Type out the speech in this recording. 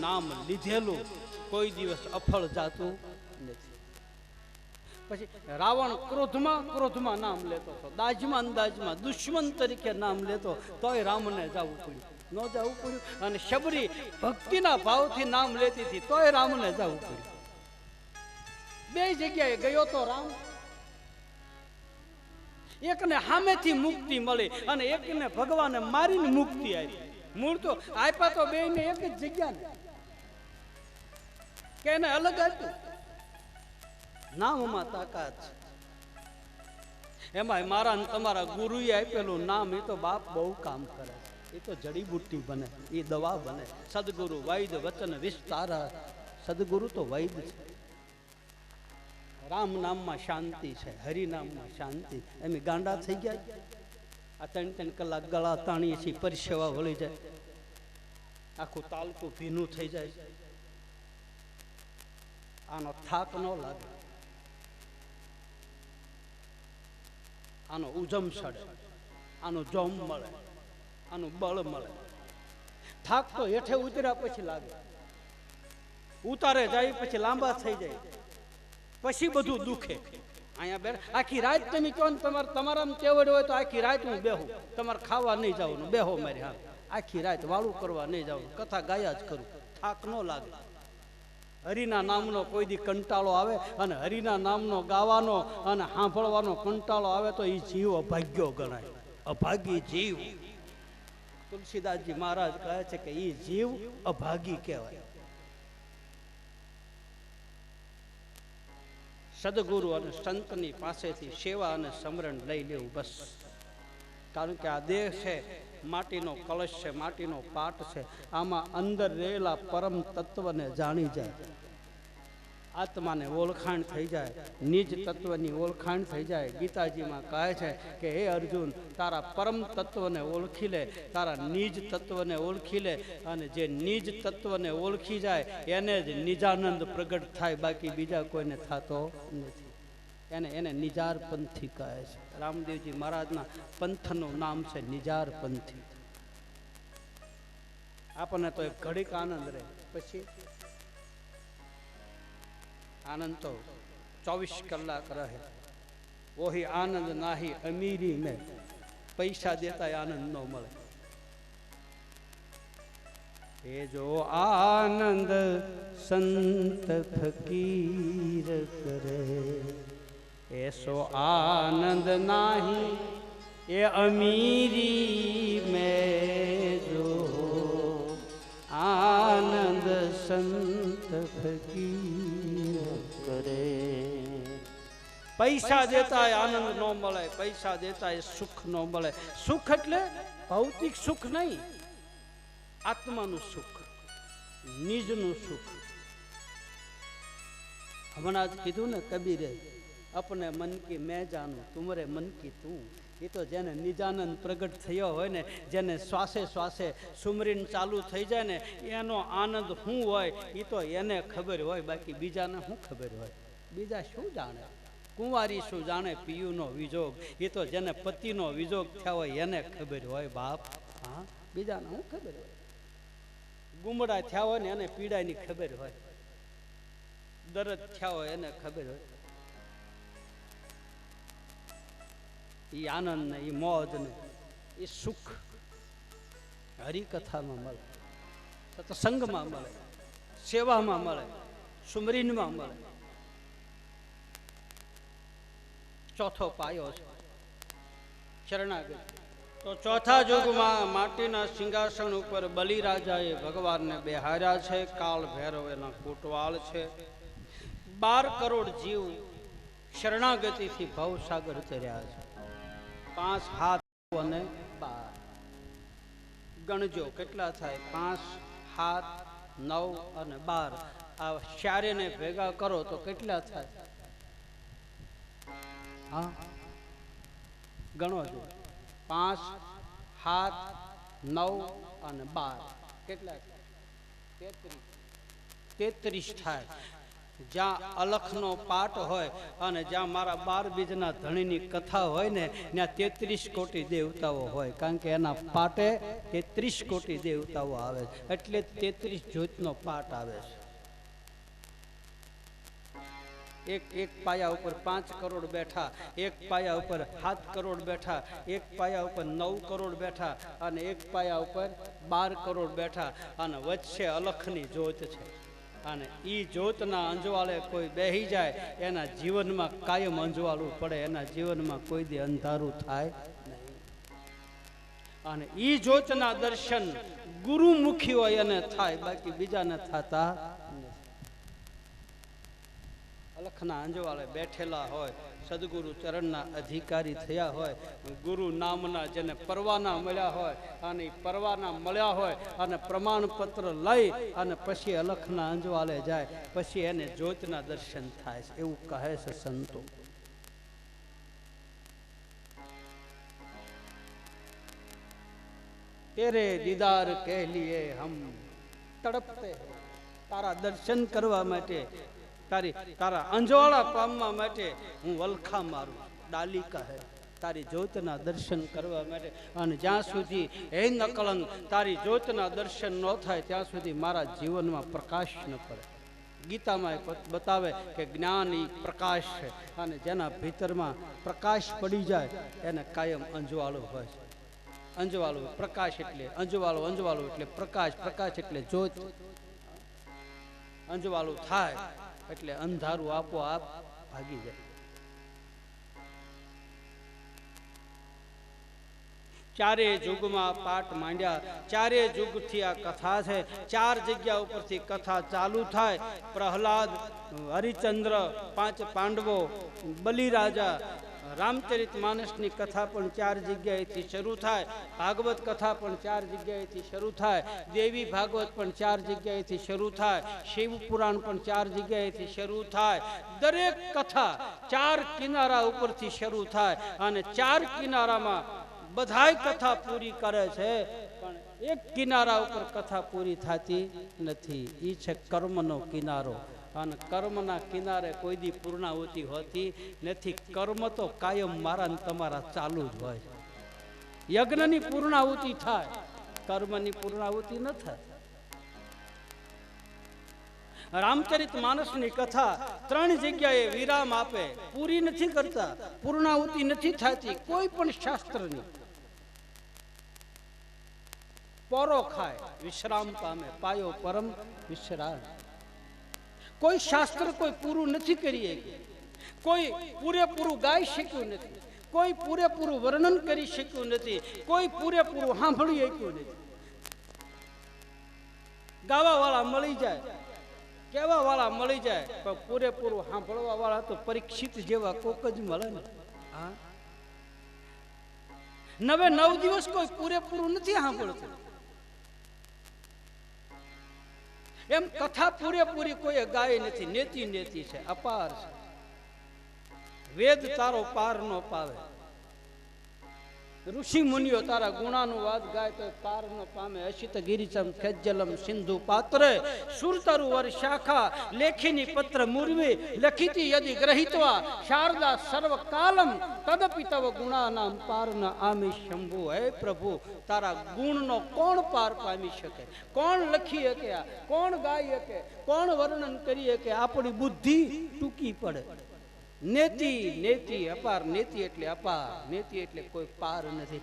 નામ લીધેલું કોઈ દિવસ અફળ જાતું નથી. પછી રાવણ ક્રોધમાં નામ લેતો હતો, દાજમાં દુશ્મન તરીકે નામ લેતો, તોય રામને જવું પડ્યું, ન જવું પડ્યું. અને શબરી ભક્તિના ભાવથી નામ લેતી હતી, તોય રામને જવું પડ્યું. બે જગ્યાએ ગયો તો રામ. એકને સામેથી મુક્તિ મળી અને એકને ભગવાને મારીને મુક્તિ આપી. મૂળ તો આપ્યા તો બેયને એક જ જગ્યા ને, કે એને અલગ આપ્યું. નામમાં તાકાત છે. એમાં મારા ને તમારા ગુરુએ આપેલું નામ એ તો બાપ બહુ કામ કરે છે. એ તો જડીબુટ્ટી બને, એ દવા બને. સદગુરુ વૈદ વચન વિસ્તાર. સદગુરુ તો વૈદ છે. રામ નામમાં શાંતિ છે, હરિ નામમાં શાંતિ. એમ ગાંડા થઈ ગયા. આ 3-3 કલાક ગળા તાણીએ છીએ, પરસેવા વળી જાય, આખું તાલકું ભીનું થઈ જાય. આનો થાક ન લાગે, આનો ઉજમ સડે, આનું જોમ મળે, આનું બળ મળે. થાક તો હેઠે ઉતર્યા પછી લાગે, ઉતારે જાય પછી લાંબા થઈ જાય, પછી બધું દુખે. અહીંયા બેર આખી રાત તમે કહો ને તમારામાં તેવડ હોય તો આખી રાત હું બેહું, તમારે ખાવા નહીં જવાનું, બેહો મારી. હા, આખી રાત વાળું કરવા નહીં જવાનું, કથા ગાયા જ કરું, થાક ન લાગે. હરિના નામનો કોઈ દી કંટાળો આવે અને હરિના નામનો ગાવાનો અને સાંભળવાનો કંટાળો આવે તો એ જીવ અભાગ્યો ગણાય, અભાગી જીવ. તુલસીદાસજી મહારાજ કહે છે કે એ જીવ અભાગી કહેવાય. સદગુરુ અને સંતની પાસેથી સેવા અને સમરણ લઈ લેવું બસ. કારણ કે આ દેહ છે, માટીનો કળશ છે, માટીનો પાટ છે. આમાં અંદર રહેલા પરમ તત્વને જાણી જાય, આત્માને ઓળખાણ થઈ જાય, નિજ તત્વની ઓળખાણ થઈ જાય. ગીતાજીમાં કહે છે કે હે અર્જુન, તારા પરમ તત્વને ઓળખી લે, તારા નિજ તત્વને ઓળખી લે. અને જે નિજ તત્વને ઓળખી જાય એને જ નિજાનંદ પ્રગટ થાય, બાકી બીજા કોઈને થતો નથી. એને નિજાર પંથી કહે છે. રામદેવજી મહારાજના પંથનું નામ છે નિજાર પંથી. આપણને તો એક ઘડીક આનંદ રહે, પછી આનંદ તો 24 કલાક રહે. વહી આનંદ નાહી અમીરી में, પૈસા દેતા આનંદ ન મળે. એ જો આનંદ સંત ફકીર કરે, એસો આનંદ નાહી એ અમીરી में. જો આનંદ સંત ફકીર કરે. પૈસા દેતા આનંદ ન મળે, પૈસા દેતા સુખ ન મળે. સુખ એટલે ભૌતિક સુખ નહીં, આત્માનું સુખ, નિજનું સુખ. હમણાં જ કીધું ને કબીરે, अपने मन की मैं जानू, तुम्हारे मन की तू. એ તો જેને નિજાનંદ પ્રગટ થયો હોય ને, જેને શ્વાસે શ્વાસે સુમરીન ચાલુ થઈ જાય ને, એનો આનંદ શું હોય એ તો એને ખબર હોય, બાકી બીજાને શું ખબર હોય? બીજા શું જાણે? કુંવારી શું જાણે પિયુનો વિજોગ? એ તો જેને પતિનો વિજોગ થયા હોય એને ખબર હોય બાપ. હા, બીજાને શું ખબર હોય? ગુમડા થયા હોય ને એને પીડાની ખબર હોય, દર્દ થયા હોય એને ખબર હોય. એ આનંદ ને, એ મોજ ને, એ સુખ હરિકથામાં મળે, સત્સંગમાં મળે, સેવામાં મળે, સુમરીનમાં મળે. ચોથો પાયો છે શરણાગતિ. તો ચોથા યુગમાં માટીના સિંહાસન ઉપર બલિરાજાએ ભગવાનને બેહાર્યા છે. કાળ ભૈરવ એના કોટવાળ છે. 12 કરોડ જીવ શરણાગતિથી ભવસાગર તર્યા છે. 5 હાથ અને 12 ગણજો કેટલા થાય? 5 હાથ 9 અને 12. આ ચારેને ભેગા કરો તો કેટલા થાય? હા, ગણો છો. 5 7 9 અને 12 કેટલા? 33 થાય. જ્યાં અલખનો પાઠ હોય અને જ્યાં મારા 12 બીજના ધણીની કથા હોય ને ત્યાં 33 કોટી દેવતાઓ હોય, કારણ કે એના પાટે 33 કોટી દેવતાઓ આવે છે, એટલે 33 જ્યોતનો પાઠ આવે છે. એક પાયા ઉપર 5 કરોડ બેઠા, એક પાયા ઉપર 7 કરોડ બેઠા, એક પાયા ઉપર 9 કરોડ બેઠા અને એક પાયા ઉપર 12 કરોડ બેઠા અને વચ્ચે અલખની જ્યોત છે. અને ઈ જ્યોતના અંજવાળે કોઈ બેહી જાય એના જીવનમાં કાયમ અંજવાળું પડે, એના જીવનમાં કોઈ દી અંધારું થાય નહીં. અને ઈ જ્યોતના દર્શન ગુરુમુખી હોય એને થાય, બાકી બીજાને થતા નથી. અલખના અંજવાળે બેઠેલા હોય, સદગુરુ ચરણના અધિકારી થયા હોય, ગુરુ નામના જેને પરવાના મળ્યા હોય અને પરવાના મળ્યા હોય અને પ્રમાણપત્ર લઈ અને પછી અલખના અંજવાળે જાય, પછી એને જ્યોતના દર્શન થાય છે, એવું કહે છે સંતો. તેરે દીદાર કે લીએ હમ તડપતે, તારા દર્શન કરવા માટે, તારા અંજવાળા પામવા માટે હું વલખા મારું, ડાલી કહે તારી જ્યોતના દર્શન કરવા માટે. અને જ્યાં સુધી હે નકળંગ તારી જ્યોતના દર્શન ન થાય ત્યાં સુધી મારા જીવનમાં પ્રકાશ ન પડે. ગીતામાં બતાવે કે જ્ઞાન એ પ્રકાશ છે અને જેના ભીતરમાં પ્રકાશ પડી જાય એને કાયમ અંજવાળું હોય છે. અંજવાળું પ્રકાશ એટલે અંજવાળું, અંજવાળું એટલે પ્રકાશ, પ્રકાશ એટલે જ્યોત. અંજવાળું થાય એટલે અંધારું આપોઆપ ભાગી જાય. ચારે યુગમાં પાઠ માંડ્યા, ચારે યુગથી આ કથા છે. 4 જગ્યા ઉપરથી કથા ચાલુ થાય. પ્રહલાદ, હરિચંદ્ર, 5 પાંડવો, બલિરાજા, રામચરિત માનસની કથા પણ 4 જગ્યાએથી શરૂ થાય. ભાગવત કથા પણ 4 જગ્યાએથી શરૂ થાય. દેવી ભાગવત પણ 4 જગ્યાએથી શરૂ થાય. શિવ પુરાણ પણ 4 જગ્યાએથી શરૂ થાય. દરેક કથા 4 કિનારા ઉપરથી શરૂ થાય અને 4 કિનારામાં બધાય કથા પૂરી કરે છે, પણ એક કિનારા ઉપર કથા પૂરી થતી નથી. એ છે કર્મનો કિનારો. અને કર્મના કિનારે કોઈ દી પૂર્ણાહુતિ હોતી નથી. કર્મ તો કાયમ મારા ને તમારા ચાલુ જ હોય. યજ્ઞની પૂર્ણાહુતિ થાય, કર્મની પૂર્ણાહુતિ ન થાય. રામચરિત માનસની કથા 3 જગ્યાએ વિરામ આપે, પૂરી નથી કરતા, પૂર્ણાહુતિ નથી થતી કોઈ પણ શાસ્ત્રની. પોરો ખાય વિશ્રામ પામે, પાયો પરમ વિશ્રામ. કોઈ શાસ્ત્ર કોઈ પૂરું નથી કરી, કોઈ પૂરેપૂરું ગાઈ શક્યું નથી, કોઈ પૂરેપૂરું વર્ણન કરી શક્યું નથી, કોઈ પૂરેપૂરું સાંભળી શક્યું નથી. ગાવા વાળા મળી જાય, કેવા વાળા મળી જાય, પણ પૂરેપૂરું સાંભળવા વાળા તો પરીક્ષિત જેવા કોક જ મળે ને. હા, 9 દિવસ કોઈ પૂરેપૂરું નથી સાંભળતું. એમ કથા પૂરેપૂરી કોઈ ગાય નથી, નેતી નેતી છે, અપાર છે. વેદ તારો પાર નો પાવે, ઋષિ મુનિઓ તારા ગુણાનું વાદ ગાય તો પાર ન પામે. અશિત ગિરિચમ ખેજ્જલમ સિંધુ પાત્રે સુરતરુ વર શાખા લેખિની પત્ર મુર્વી લખિતી યદિ ગ્રહિત્વા શારદા સર્વ કાલમ તદપિ તવ ગુણાનામ પાર ન આમી શંભુ. હે પ્રભુ, તારા ગુણનો કોણ પાર પામી શકે? કોણ લખી શકે? કોણ ગાઈ શકે? કોણ વર્ણન કરી શકે? આપણી બુદ્ધિ ટૂંકી પડે. નેતિ નેતિ અપાર, નેતિ એટલે અપાર, નેતિ એટલે કોઈ પાર નથી.